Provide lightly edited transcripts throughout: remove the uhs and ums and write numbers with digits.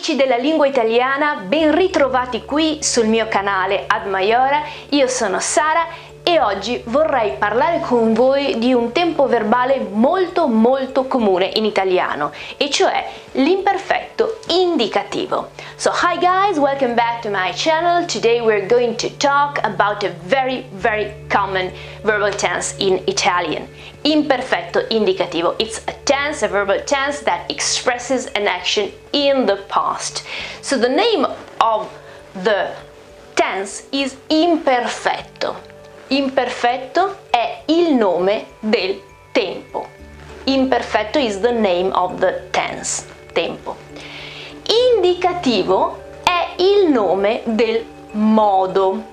amici della lingua italiana, ben ritrovati qui sul mio canale Ad Maiora. Io sono Sara e oggi vorrei parlare con voi di un tempo verbale molto comune in italiano, e cioè l'imperfetto indicativo. So hi guys, welcome back to my channel. Today we're going to talk about a very common verbal tense in Italian. Imperfetto indicativo. It's a tense, a verbal tense that expresses an action in the past. So the name of the tense is imperfetto. Imperfetto è il nome del tempo. Imperfetto is the name of the tense, tempo. Indicativo è il nome del modo.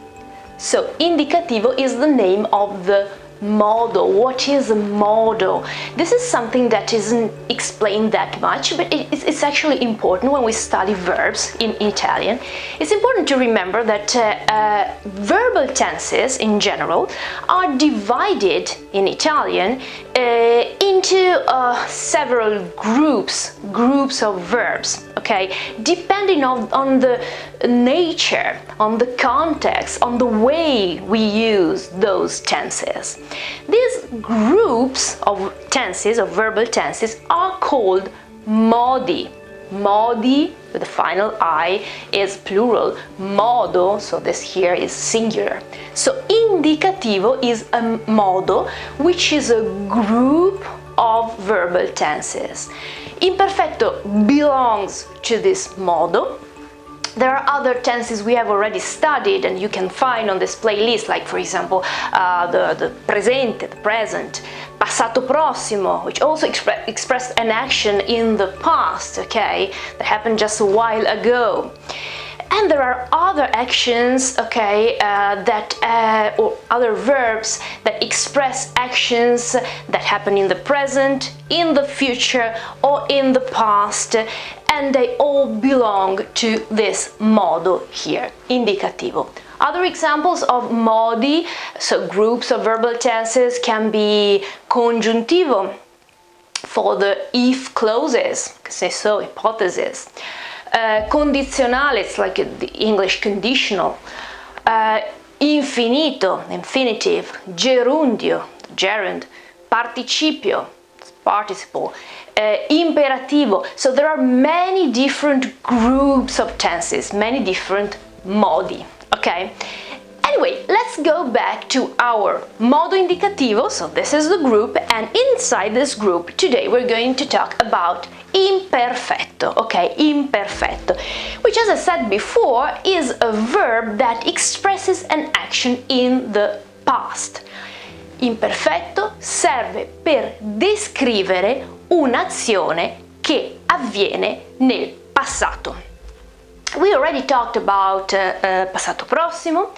So, indicativo is the name of the model. What is a model? This is something that isn't explained that much, but it's actually important when we study verbs in Italian. It's important to remember that verbal tenses in general are divided in Italian into several groups of verbs, okay, depending on the nature, on the context, on the way we use those tenses. These groups of tenses, of verbal tenses, are called modi. Modi, with the final I, is plural. Modo, so this here is singular. So indicativo is a modo, which is a group of verbal tenses. Imperfetto belongs to this modo. There are other tenses we have already studied and you can find on this playlist, like for example the presente, the present, passato prossimo, which also expressed an action in the past, okay, that happened just a while ago. And there are other actions, okay, or other verbs that express actions that happen in the present, in the future, or in the past, and they all belong to this modo here, indicativo. Other examples of modi, so groups of verbal tenses, can be congiuntivo for the if clauses, say so, hypothesis. Condizionale, it's like the English conditional. Infinito, infinitive. Gerundio, gerund. Participio, participle. Imperativo. So there are many different groups of tenses, many different modi, okay? Anyway, let's go back to our modo indicativo. So this is the group, and inside this group today we're going to talk about imperfetto, okay, imperfetto, which, as I said before, is a verb that expresses an action in the past. Imperfetto serve per descrivere un'azione che avviene nel passato. We already talked about passato prossimo,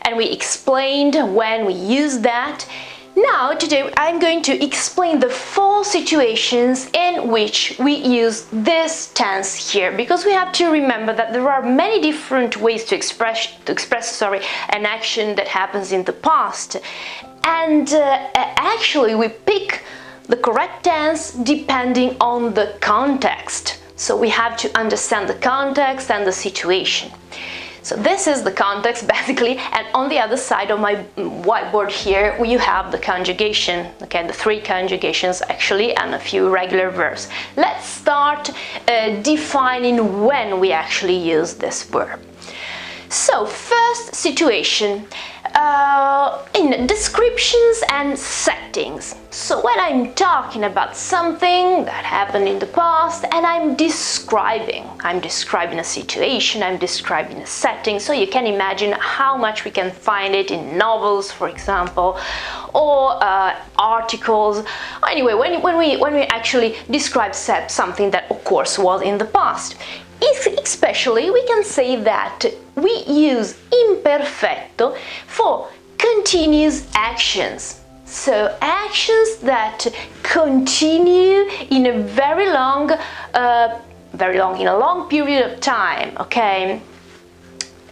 and we explained when we use that. Now, today I'm going to explain the 4 situations in which we use this tense here, because we have to remember that there are many different ways to express an action that happens in the past. And actually we pick the correct tense depending on the context. So we have to understand the context and the situation. So this is the context basically, and on the other side of my whiteboard here you have the conjugation, okay, the 3 conjugations actually, and a few regular verbs. Let's start defining when we actually use this verb. So first situation, in descriptions and settings. So when I'm talking about something that happened in the past and I'm describing a situation, I'm describing a setting, so you can imagine how much we can find it in novels, for example, or articles. Anyway, when we actually describe something that of course was in the past. Especially we can say that we use imperfetto for continuous actions. So actions that continue in a very long, in a long period of time, okay?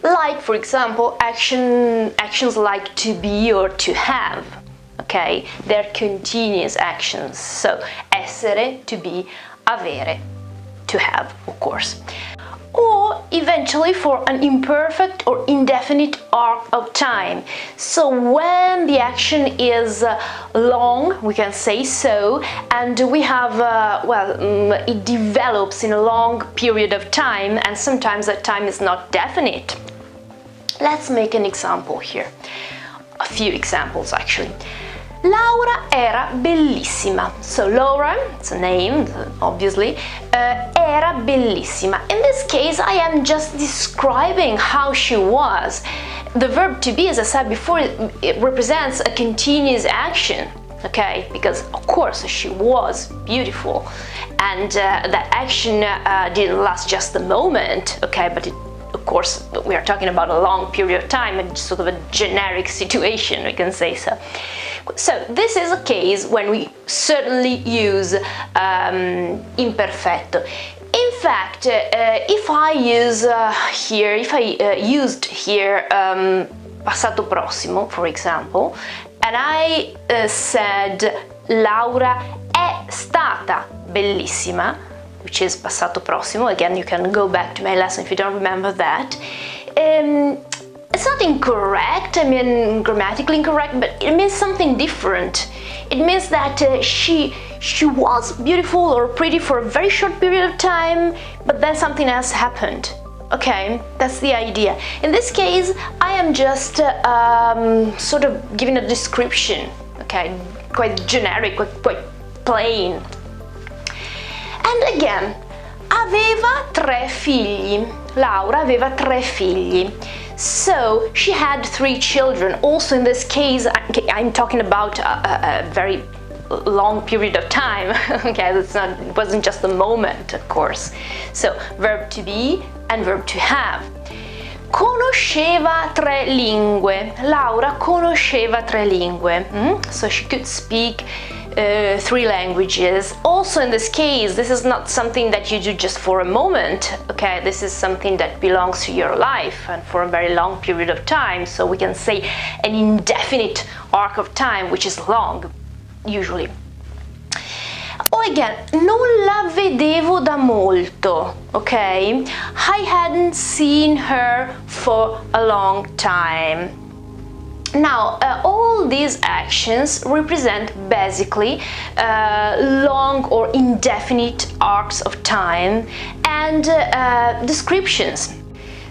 Like, for example, actions like to be or to have, okay? They're continuous actions. So essere, to be, avere, to have, of course. eventually for an imperfect or indefinite arc of time. So when the action is long, we can say so, and we have, it develops in a long period of time, and sometimes that time is not definite. Let's make an example here. A few examples actually. Laura era bellissima. So Laura, it's a name, obviously, era bellissima. In this case, I am just describing how she was. The verb to be, as I said before, it represents a continuous action, okay? Because, of course, she was beautiful. And that action didn't last just a moment, okay? But of course, we are talking about a long period of time, and sort of a generic situation, we can say so. So this is a case when we certainly use imperfetto. In fact, if I used here passato prossimo, for example, and I said Laura è stata bellissima, which is passato prossimo. Again, you can go back to my lesson if you don't remember that. It's not incorrect, I mean grammatically incorrect, but it means something different. It means that she was beautiful or pretty for a very short period of time, but then something else happened. Okay, that's the idea. In this case, I am just sort of giving a description, okay, quite generic, quite plain. And again, aveva 3 figli. Laura aveva 3 figli. So she had 3 children. Also in this case, I'm talking about a very long period of time. Okay, it wasn't just a moment, of course. So verb to be and verb to have. Conosceva 3 lingue. Laura conosceva 3 lingue. So she could speak 3 languages. Also in this case, this is not something that you do just for a moment, okay? This is something that belongs to your life and for a very long period of time. So we can say an indefinite arc of time, which is long, usually. Or again, non la vedevo da molto, okay? I hadn't seen her for a long time. Now, all these actions represent basically long or indefinite arcs of time and descriptions.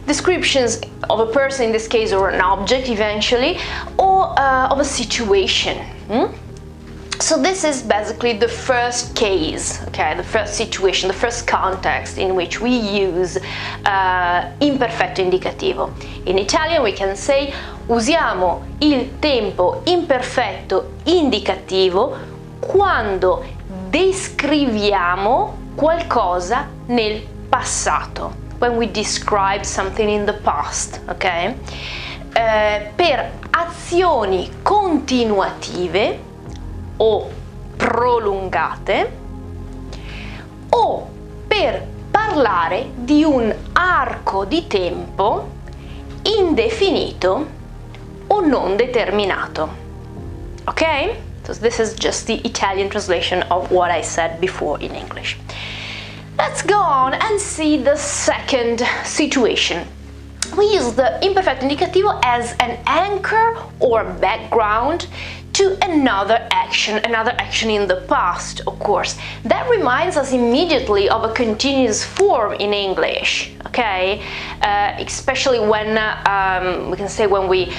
Descriptions of a person in this case, or an object eventually, or of a situation. So this is basically the first case, okay, the first situation, the first context in which we use imperfetto indicativo. In Italian we can say usiamo il tempo imperfetto indicativo quando descriviamo qualcosa nel passato, when we describe something in the past, okay? Per azioni continuative o prolungate, o per parlare di un arco di tempo indefinito o non determinato. Okay? So this is just the Italian translation of what I said before in English. Let's go on and see the second situation. We use the imperfetto indicativo as an anchor or background to another action in the past, of course. That reminds us immediately of a continuous form in English, okay? Especially when, we can say when we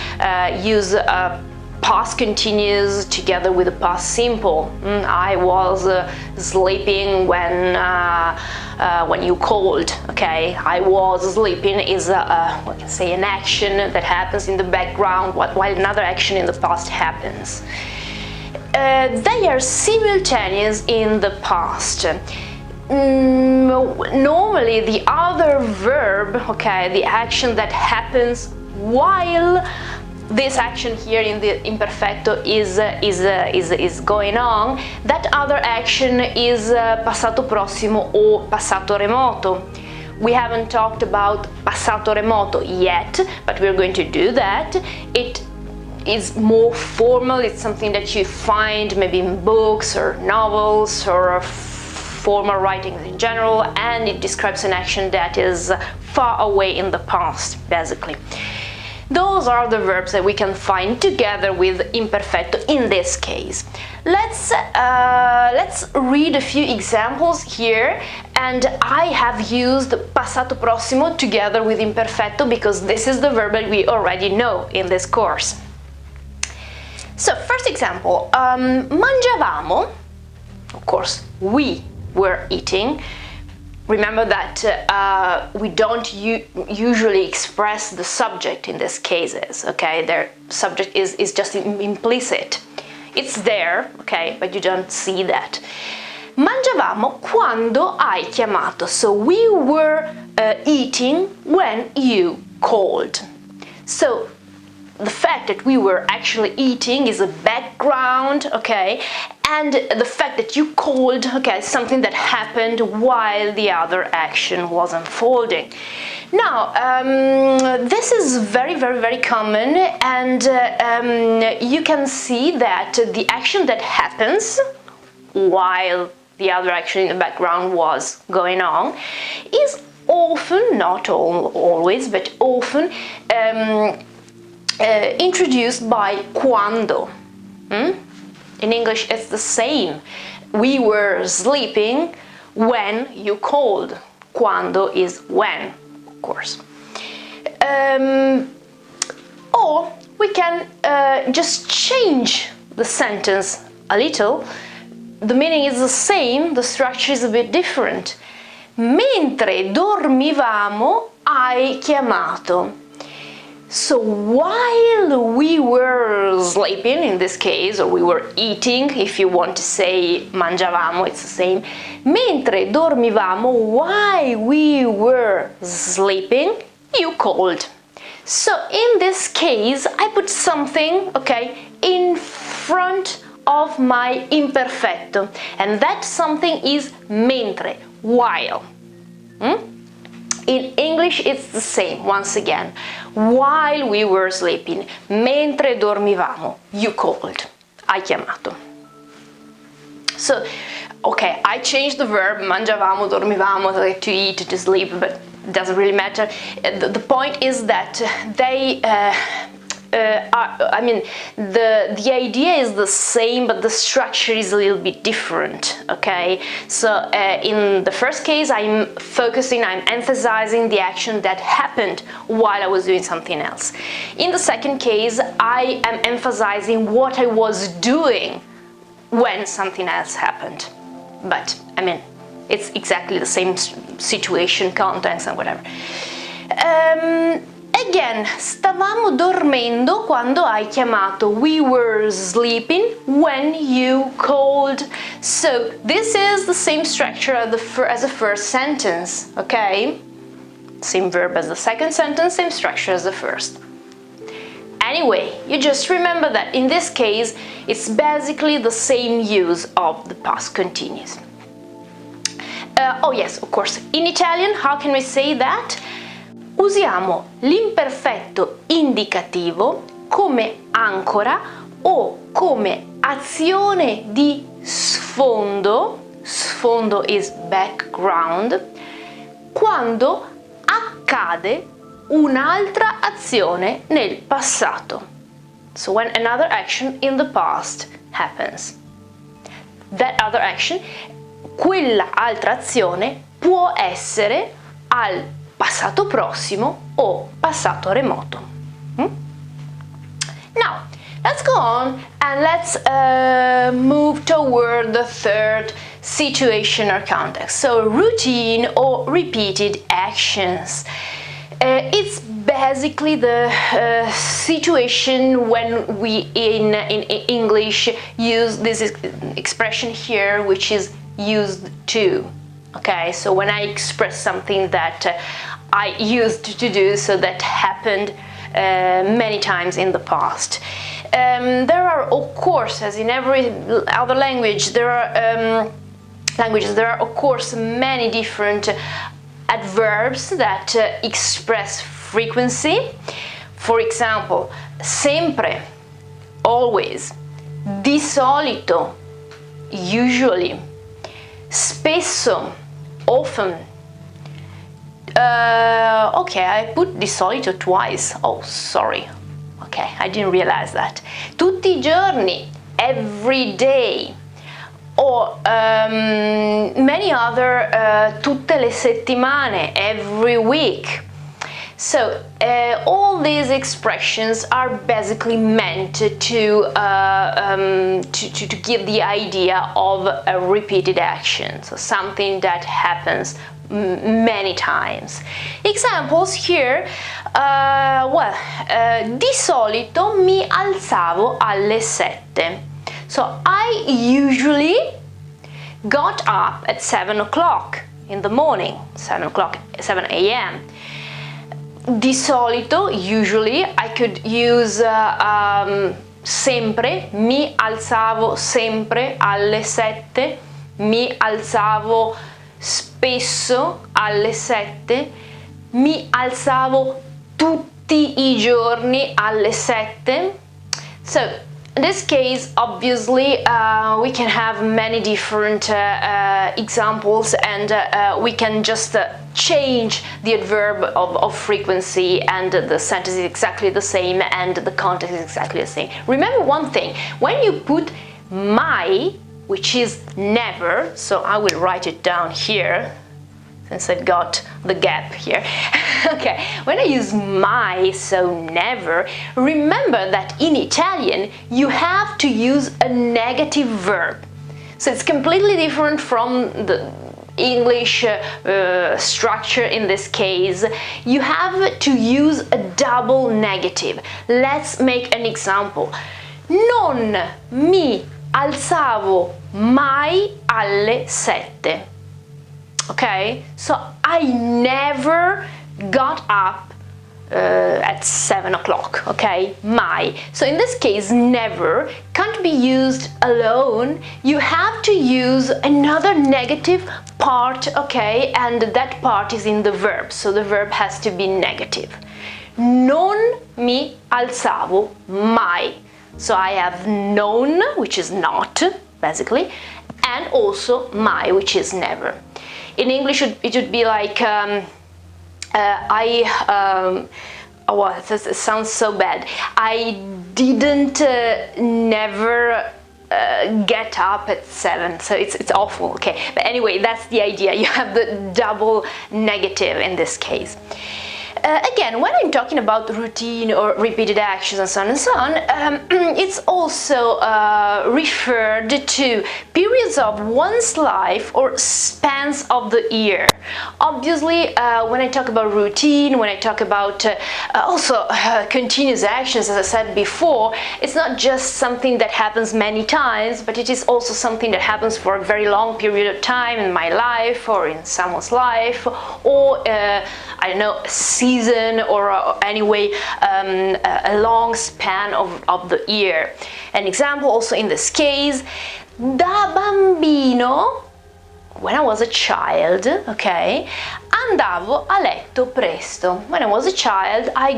use past continuous together with the past simple. I was sleeping when you called, okay? I was sleeping is we can say an action that happens in the background while another action in the past happens. They are simultaneous in the past. Normally the other verb, okay, the action that happens while this action here in the imperfecto is going on, that other action is passato prossimo or passato remoto. We haven't talked about passato remoto yet, but we're going to do that. It is more formal. It's something that you find maybe in books or novels or formal writing in general, and it describes an action that is far away in the past, basically. Those are the verbs that we can find together with imperfetto in this case. Let's read a few examples here, and I have used passato prossimo together with imperfetto because this is the verb that we already know in this course. So, first example, mangiavamo, of course, we were eating. Remember that we don't usually express the subject in these cases, okay? Their subject is just implicit. It's there, okay, but you don't see that. Mangiavamo quando hai chiamato. So we were eating when you called. So the fact that we were actually eating is a background, okay, and the fact that you called, okay, is something that happened while the other action was unfolding. Now, this is very, very, very common, and you can see that the action that happens while the other action in the background was going on is often, not always, but often introduced by quando. In English, it's the same. We were sleeping when you called. Quando is when, of course. Or we can just change the sentence a little. The meaning is the same, the structure is a bit different. Mentre dormivamo hai chiamato. So while we were sleeping, in this case, or we were eating, if you want to say mangiavamo, it's the same. Mentre dormivamo, while we were sleeping, you called. So in this case, I put something, okay, in front of my imperfetto, and that something is mentre, while. In English, it's the same, once again. While we were sleeping, mentre dormivamo, you called, hai chiamato. So, okay, I changed the verb, mangiavamo, dormivamo, like to eat, to sleep, but it doesn't really matter. The point is that they the idea is the same, but the structure is a little bit different, okay? So in the first case, I'm emphasizing the action that happened while I was doing something else. In the second case, I am emphasizing what I was doing when something else happened. But, I mean, it's exactly the same situation, context, and whatever. Again, stavamo dormendo quando hai chiamato. We were sleeping when you called. So this is the same structure as the first sentence, okay? Same verb as the second sentence, same structure as the first. Anyway, you just remember that in this case, it's basically the same use of the past continuous. Oh yes, of course, in Italian, how can we say that? Usiamo l'imperfetto indicativo come ancora o come azione di sfondo, sfondo is background, quando accade un'altra azione nel passato. So when another action in the past happens. That other action, quella altra azione può essere al passato prossimo o passato remoto. Now, let's go on and let's move toward the third situation or context. So, routine or repeated actions. It's basically the situation when we in English use this expression here, which is used to. Okay, so when I express something that I used to do, so that happened many times in the past. There are, of course, as in every other language, there are of course many different adverbs that express frequency. For example, sempre, always, di solito, usually, spesso, often. Okay, I put di solito twice. Oh, sorry. Okay, I didn't realize that. Tutti I giorni, every day. Or many other, tutte le settimane, every week. So all these expressions are basically meant to give the idea of a repeated action, so something that happens many times. Examples here, di solito mi alzavo alle 7. So I usually got up at 7 o'clock in the morning, 7 a.m. Di solito, usually, I could use sempre, mi alzavo sempre alle 7, mi alzavo spesso alle 7, mi alzavo tutti I giorni alle 7. So, in this case, obviously, we can have many different examples, and we can just change the adverb of frequency, and the sentence is exactly the same and the context is exactly the same. Remember one thing, when you put mai, which is never, so I will write it down here since I've got the gap here. Okay, when I use mai, so never, remember that in Italian you have to use a negative verb. So it's completely different from the English structure in this case. You have to use a double negative. Let's make an example. Non mi alzavo mai alle 7. Okay, so I never got up at 7 o'clock, okay, mai. So in this case, never can't be used alone. You have to use another negative part, okay, and that part is in the verb, so the verb has to be negative. Non mi alzavo mai. So I have non, which is not, basically, and also mai, which is never. In English, it would be like, oh, it sounds so bad. I didn't never get up at 7, so it's awful, okay. But anyway, that's the idea. You have the double negative in this case. Again, when I'm talking about routine or repeated actions and so on, it's also referred to periods of one's life or spans of the year. Obviously, when I talk about routine, when I talk about also continuous actions, as I said before, it's not just something that happens many times, but it is also something that happens for a very long period of time in my life or in someone's life, or I don't know, a season, or anyway a long span of the year. An example also in this case, da bambino, when I was a child, okay, andavo a letto presto. When I was a child, I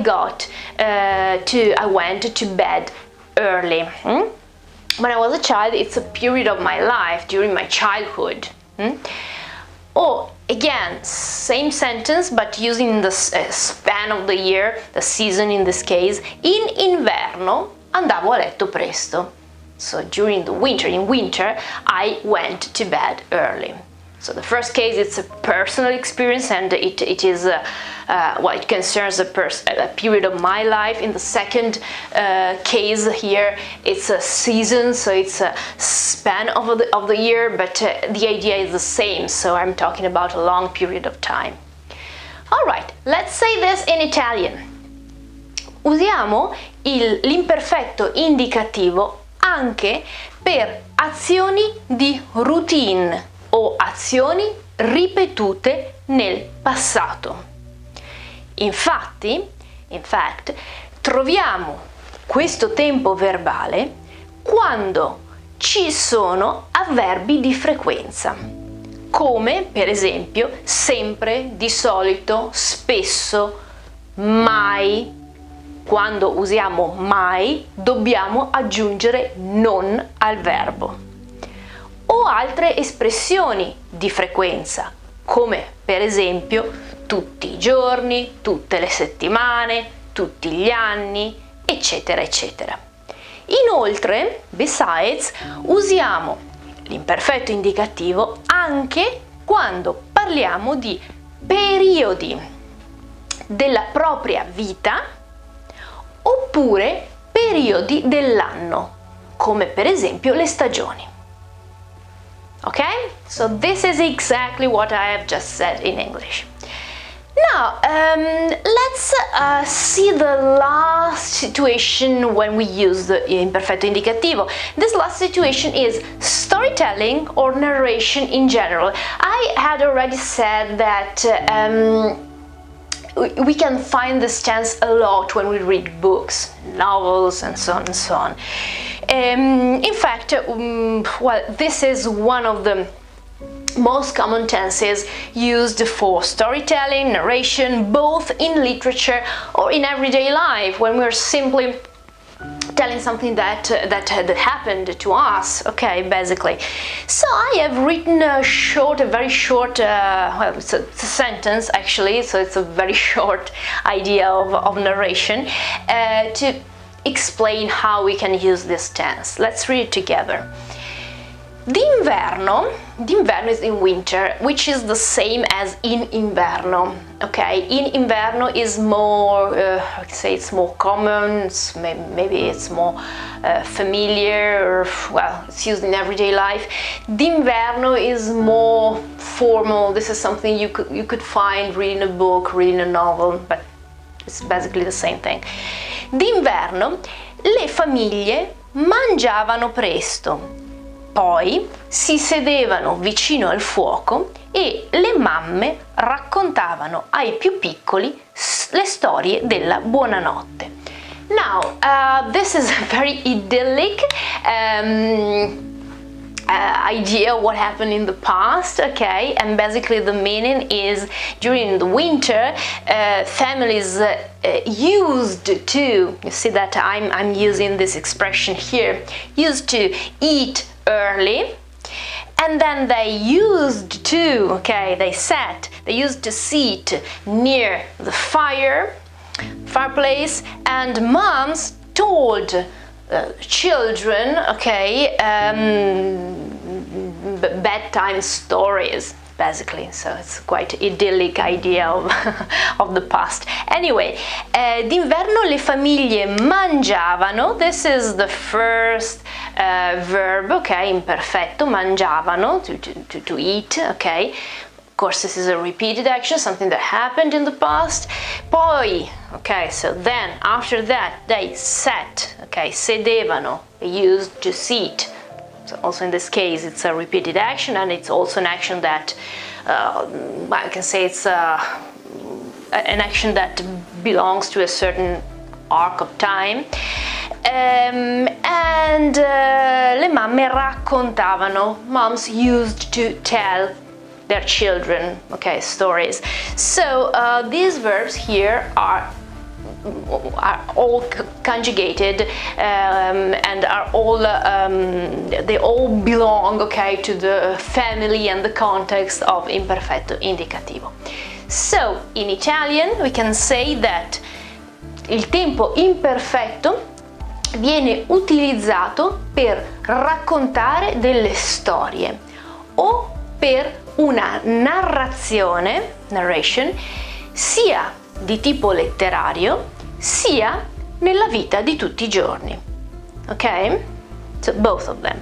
went to bed early. When I was a child, it's a period of my life during my childhood. Or again, same sentence, but using the span of the year, the season in this case. In inverno andavo a letto presto. So during the winter, in winter, I went to bed early. So the first case, it's a personal experience, and it is it concerns a period of my life. In the second case here, it's a season, so it's a span of the year, but the idea is the same. So I'm talking about a long period of time. All right, let's say this in Italian. Usiamo l'imperfetto indicativo anche per azioni di routine o azioni ripetute nel passato. In fact, troviamo questo tempo verbale quando ci sono avverbi di frequenza, come per esempio sempre, di solito, spesso, mai. Quando usiamo mai dobbiamo aggiungere non al verbo. o altre espressioni di frequenza, come per esempio tutti i giorni, tutte le settimane, tutti gli anni, eccetera, eccetera. Inoltre, besides, usiamo l'imperfetto indicativo anche quando parliamo di periodi della propria vita oppure periodi dell'anno, come per esempio le stagioni. Okay? So this is exactly what I have just said in English. Now, let's see the last situation when we use the imperfetto indicativo. This last situation is storytelling or narration in general. I had already said that we can find this tense a lot when we read books, novels, and so on and so on. In fact, well, this is one of the most common tenses used for storytelling, narration, both in literature or in everyday life, when we're simply telling something that happened to us, okay, basically. So I have written a very short, well, it's a sentence actually, so it's a very short idea of narration to explain how we can use this tense. Let's read it together. D'inverno is in winter, which is the same as in inverno. Okay, in inverno is more, I can say it's more common, maybe it's more familiar, or, well, it's used in everyday life. D'inverno is more formal. This is something you could find reading a book, reading a novel, but it's basically the same thing. D'inverno le famiglie mangiavano presto. Poi si sedevano vicino al fuoco e le mamme raccontavano ai più piccoli le storie della buonanotte. Now, this is a very idyllic idea what happened in the past, okay, and basically the meaning is during the winter families used to, you see that I'm using this expression here, used to eat early, and then they used to, okay, they used to sit near the fireplace, and moms told children, okay, bedtime stories, basically. So it's quite idyllic idea of the past. Anyway, d'inverno le famiglie mangiavano. This is the first verb, okay, imperfetto, mangiavano, to eat, okay. Of course, this is a repeated action, something that happened in the past. Poi, okay, so then after that they sat, okay, sedevano, they used to sit. So also in this case it's a repeated action, and it's also an action that I can say it's an action that belongs to a certain arc of time. And le mamme raccontavano. Moms used to tell their children, okay, stories. So these verbs here are all conjugated and are all they all belong, okay, to the family and the context of imperfetto indicativo. So in Italian we can say that il tempo imperfetto viene utilizzato per raccontare delle storie o per una narrazione, narration, sia di tipo letterario sia nella vita di tutti i giorni. Okay? So both of them.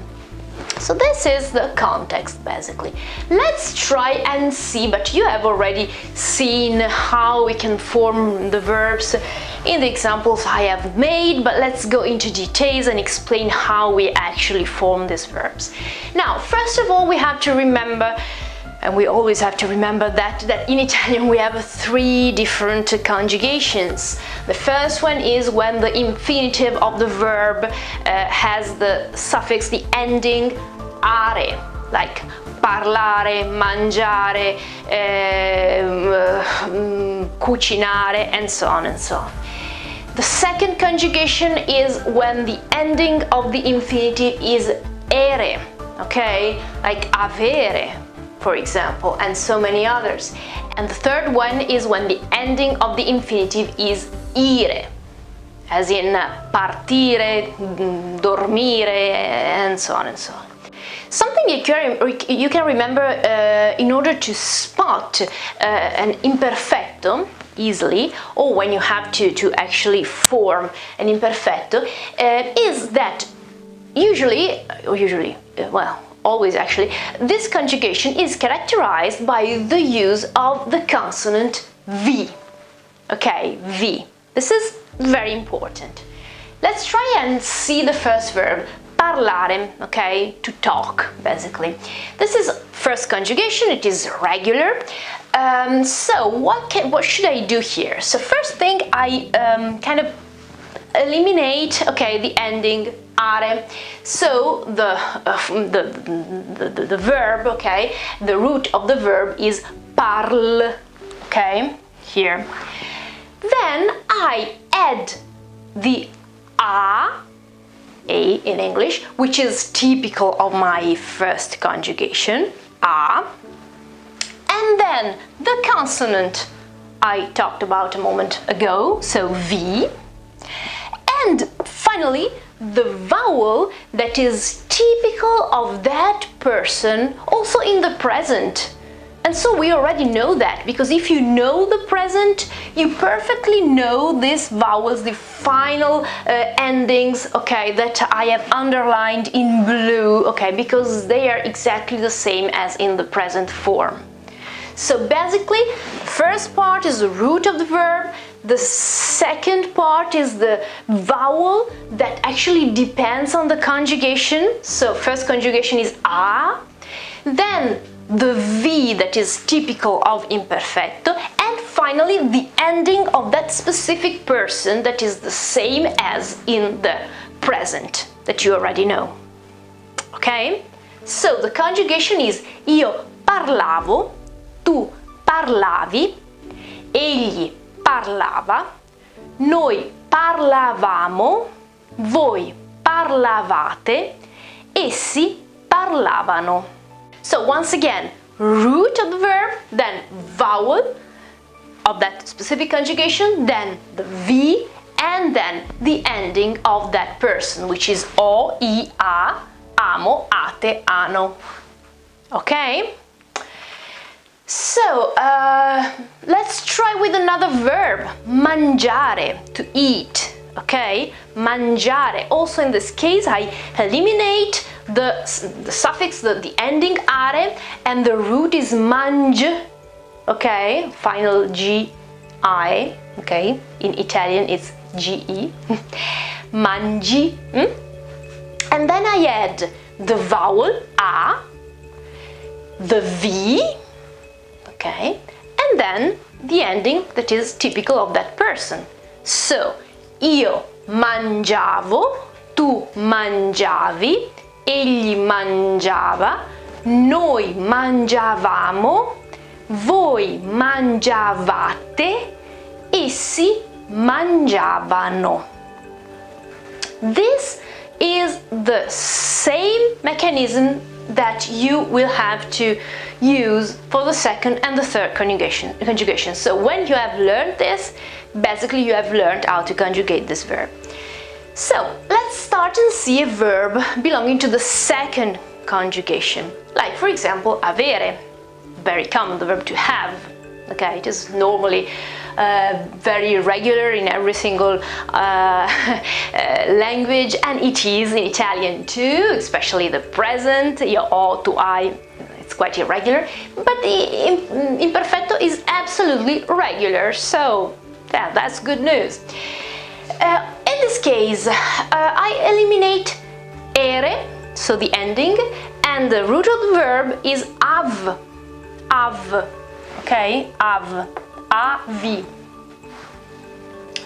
So this is the context basically. Let's try and see, but you have already seen how we can form the verbs in the examples I have made, but let's go into details and explain how we actually form these verbs. Now, first of all, we have to remember, and we always have to remember that in Italian we have 3 different conjugations. The first one is when the infinitive of the verb has the suffix, the ending are, like parlare, mangiare, cucinare, and so on and so on. The second conjugation is when the ending of the infinitive is ere, okay, like avere, for example, and so many others. And the third one is when the ending of the infinitive is ire, as in partire, dormire, and so on and so on. Something you can remember in order to spot an imperfecto easily, or when you have to actually form an imperfecto, is that always actually, this conjugation is characterized by the use of the consonant V. Okay, V. This is very important. Let's try and see the first verb, parlare, okay, to talk, basically. This is first conjugation, it is regular. So what should I do here? So first thing, I kind of eliminate, okay, the ending are. So the verb, okay, the root of the verb is parle, okay, here. Then I add the a in English, which is typical of my first conjugation, a, and then the consonant I talked about a moment ago, so V, and finally the vowel that is typical of that person, also in the present. And so we already know that, because if you know the present, you perfectly know these vowels, the final endings, okay, that I have underlined in blue, okay, because they are exactly the same as in the present form. So basically, the first part is the root of the verb, the second part is the vowel that actually depends on the conjugation. So first conjugation is a, then the V that is typical of imperfecto, and finally the ending of that specific person that is the same as in the present that you already know. Okay? So the conjugation is io parlavo, tu parlavi, egli parlava, noi parlavamo, voi parlavate, essi parlavano. So once again, root of the verb, then vowel of that specific conjugation, then the V, and then the ending of that person, which is o, I, a, amo, ate, ano. Okay? So, let's try with another verb, mangiare, to eat, okay? Mangiare. Also in this case, I eliminate the suffix, the ending are, and the root is mangi, okay? Final G-I, okay? In Italian, it's G-E. Mangi. And then I add the vowel a, the V, okay, and then the ending that is typical of that person. So, io mangiavo, tu mangiavi, egli mangiava, noi mangiavamo, voi mangiavate, essi mangiavano. This is the same mechanism that you will have to use for the second and the third conjugation. So when you have learned this, basically you have learned how to conjugate this verb. So let's start and see a verb belonging to the second conjugation. Like for example, avere, very common, the verb to have. Okay, it is normally very regular in every single language, and it is in Italian too, especially the present, io ho, tu hai, it's quite irregular, but the imperfetto is absolutely regular, so yeah, that's good news. In this case, I eliminate ere, so the ending, and the root of the verb is av, okay, av, av.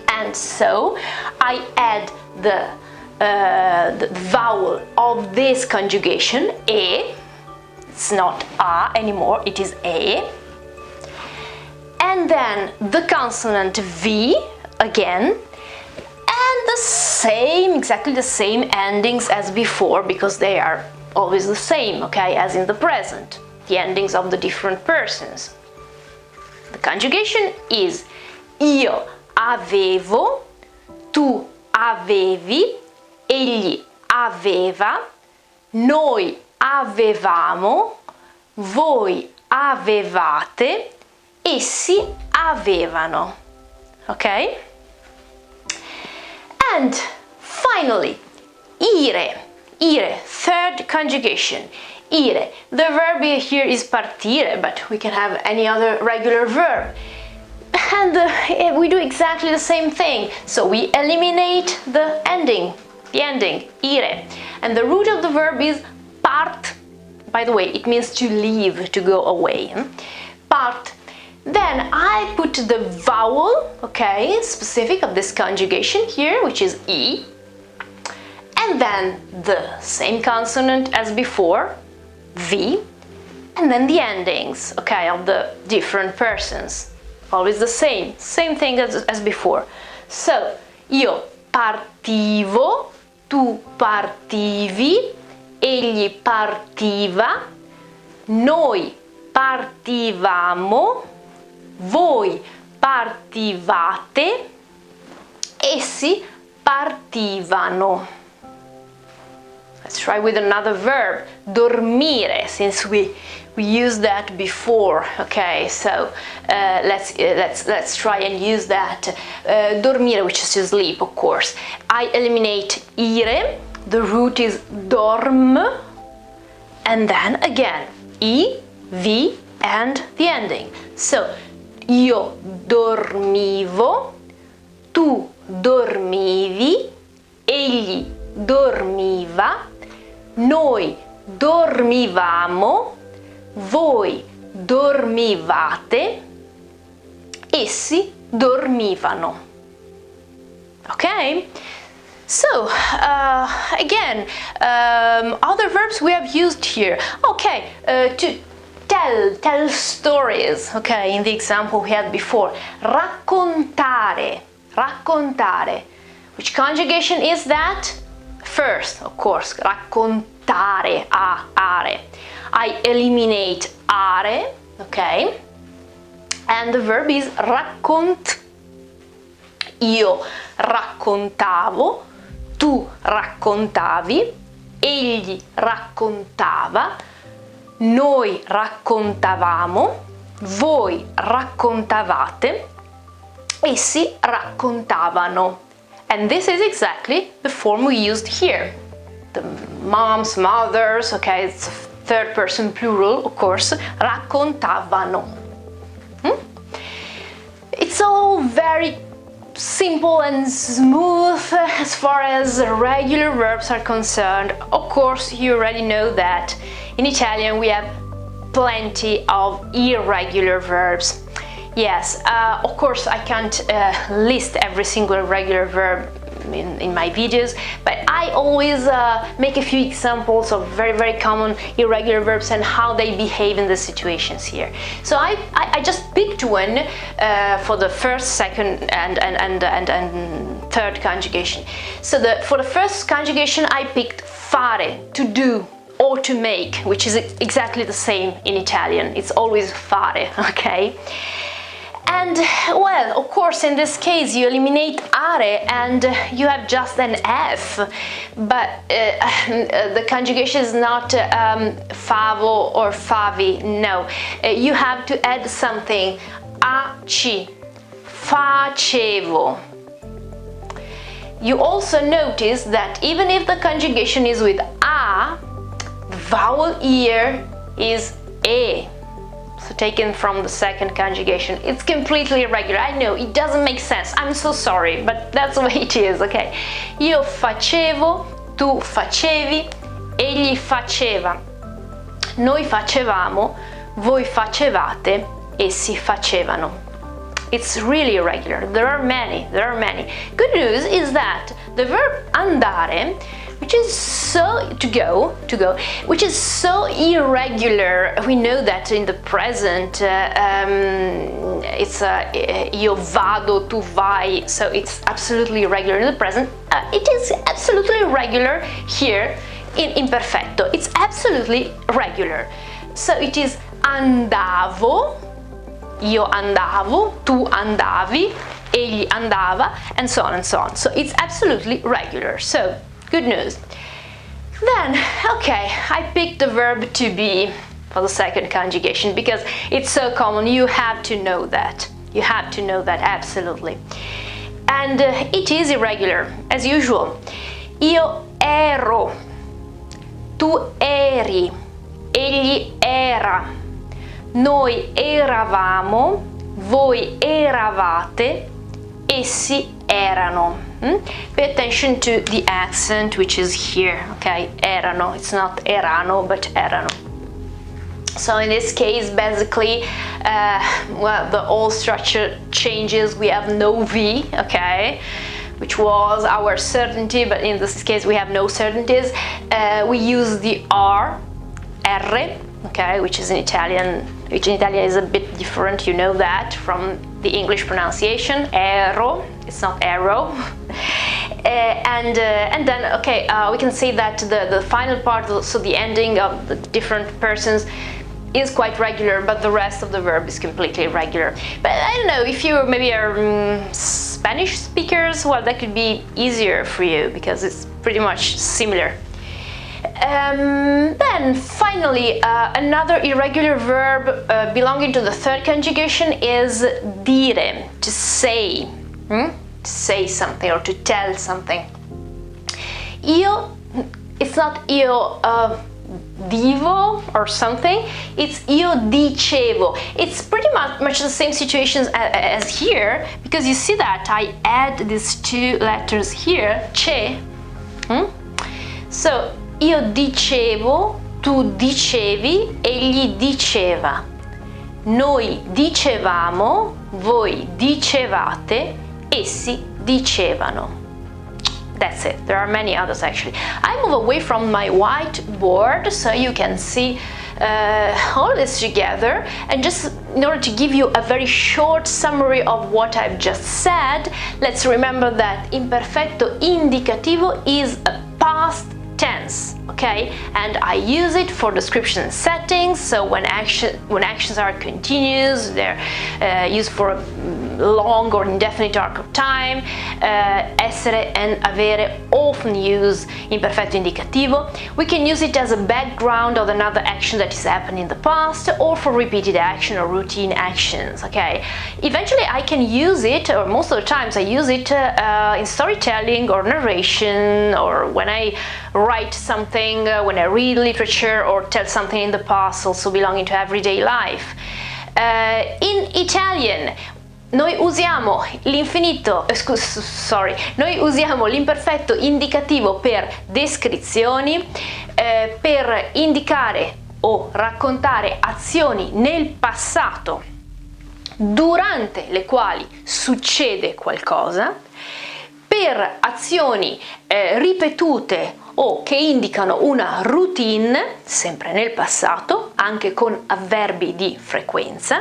And so I add the vowel of this conjugation, e, it's not a anymore, it is e, and then the consonant V again, and the same, exactly the same endings as before, because they are always the same, okay, as in the present, the endings of the different persons. The conjugation is io avevo, tu avevi, egli aveva, noi avevamo, voi avevate, essi avevano. Okay? And finally, ire, third conjugation. Ire. The verb here is partire, but we can have any other regular verb. And we do exactly the same thing. So we eliminate the ending, ire. And the root of the verb is part. By the way, it means to leave, to go away. Part. Then I put the vowel, okay, specific of this conjugation here, which is E. And then the same consonant as before, V. And then the endings, okay, of the different persons. Always the same thing as before. So, io partivo, tu partivi, egli partiva, noi partivamo, voi partivate, essi partivano. Let's try with another verb, dormire, since we used that before. Okay, so let's try and use that. Dormire, which is to sleep, of course. I eliminate ire. The root is dorm, and then again I, V, and the ending. So, io dormivo, tu dormivi, egli dormiva, noi dormivamo, voi dormivate, essi dormivano. Okay? So, again, other verbs we have used here. Okay, to tell stories, okay, in the example we had before. Raccontare, Which conjugation is that? First, of course, raccontare, are. I eliminate are, okay, and the verb is raccont. Io raccontavo, tu raccontavi, egli raccontava, noi raccontavamo, voi raccontavate, essi raccontavano. And this is exactly the form we used here. The moms, mothers, okay, it's third person plural, of course, raccontavano. It's all very simple and smooth as far as regular verbs are concerned. Of course, you already know that in Italian we have plenty of irregular verbs. Yes, of course I can't list every single regular verb in my videos, but I always make a few examples of very common irregular verbs and how they behave in the situations here. So I just picked one for the first, second, and third conjugation. So for the first conjugation I picked fare, to do or to make, which is exactly the same in Italian. It's always fare, okay? And, well, of course, in this case, you eliminate are and you have just an F, but the conjugation is not favo or favi, no. You have to add something, ac, facevo. You also notice that even if the conjugation is with a, the vowel here is e. So taken from the second conjugation. It's completely irregular. I know, it doesn't make sense. I'm so sorry, but that's the way it is, okay? Io facevo, tu facevi, egli faceva, noi facevamo, voi facevate, essi facevano. It's really irregular. There are many. Good news is that the verb andare, which is so to go, which is so irregular. We know that in the present it's io vado, tu vai, so it's absolutely irregular in the present. It is absolutely irregular here in imperfetto, it's absolutely regular. So it is andavo, io andavo, tu andavi, egli andava, and so on and so on. So it's absolutely regular. So good news. Then, okay, I picked the verb to be for the second conjugation because it's so common. You have to know that. You have to know that absolutely. And it is irregular, as usual. Io ero, tu eri, egli era, noi eravamo, voi eravate, essi erano. Pay attention to the accent which is here, okay? Erano, it's not erano, but erano. So in this case, basically, well, the whole structure changes. We have no V, okay, which was our certainty, but in this case we have no certainties. We use the R, okay, which in Italian is a bit different, you know that, from the English pronunciation, ero, it's not arrow. And then, okay, we can say that the final part, so the ending of the different persons, is quite regular, but the rest of the verb is completely irregular. But I don't know, if you maybe are Spanish speakers, well, that could be easier for you because it's pretty much similar. Then finally, another irregular verb belonging to the third conjugation is dire, to say, to say something or to tell something. Io, it's not io divo or something, it's io dicevo. It's pretty much the same situation as here, because you see that I add these two letters here, ce. So io dicevo, tu dicevi, egli diceva. Noi dicevamo, voi dicevate, essi dicevano. That's it. There are many others actually. I move away from my whiteboard so you can see all this together, and just in order to give you a very short summary of what I've just said, let's remember that imperfecto indicativo is a past tense, okay, and I use it for description and settings. So when actions are continuous, they're used for a long or indefinite arc of time. Essere and avere often use imperfetto indicativo. We can use it as a background of another action that is happening in the past, or for repeated action or routine actions, okay. Eventually I can use it, or most of the times I use it in storytelling or narration, or when I write something, when I read literature or tell something in the past, also belonging to everyday life. In Italian noi usiamo noi usiamo l'imperfetto indicativo per descrizioni, per indicare o raccontare azioni nel passato durante le quali succede qualcosa, per azioni ripetute o che indicano una routine, sempre nel passato, anche con avverbi di frequenza,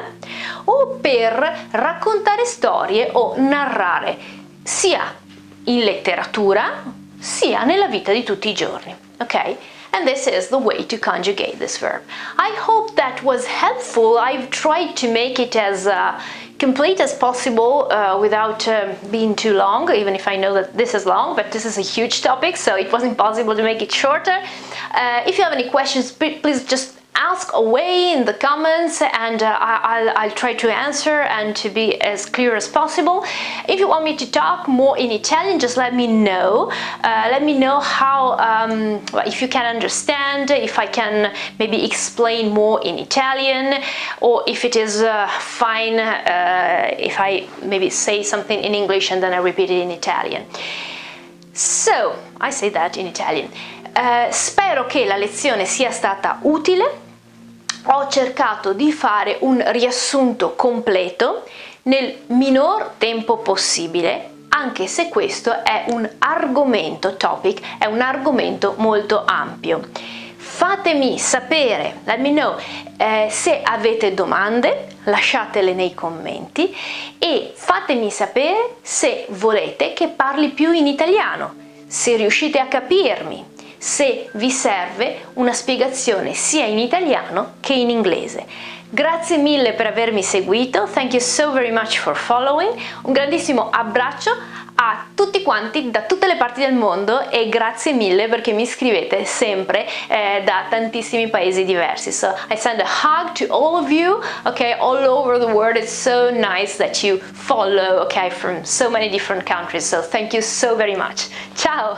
o per raccontare storie o narrare, sia in letteratura, sia nella vita di tutti i giorni. Ok? And this is the way to conjugate this verb. I hope that was helpful. I've tried to make it as complete as possible without being too long, even if I know that this is long, but this is a huge topic, so it was impossible to make it shorter. If you have any questions, please just ask away in the comments, and I'll try to answer and to be as clear as possible. If you want me to talk more in Italian, just let me know. Let me know how, if you can understand, if I can maybe explain more in Italian, or if it is fine if I maybe say something in English and then I repeat it in Italian. So, I say that in Italian. Spero che la lezione sia stata utile. Ho cercato di fare un riassunto completo nel minor tempo possibile, anche se questo è un argomento, è un argomento molto ampio. Fatemi sapere, let me know, se avete domande, lasciatele nei commenti, e fatemi sapere se volete che parli più in italiano, se riuscite a capirmi, se vi serve una spiegazione sia in italiano che in inglese. Grazie mille per avermi seguito, thank you so very much for following, un grandissimo abbraccio a tutti quanti da tutte le parti del mondo e grazie mille perché mi scrivete sempre da tantissimi paesi diversi. So I send a hug to all of you, okay, all over the world. It's so nice that you follow, okay, from so many different countries. So thank you so very much. Ciao!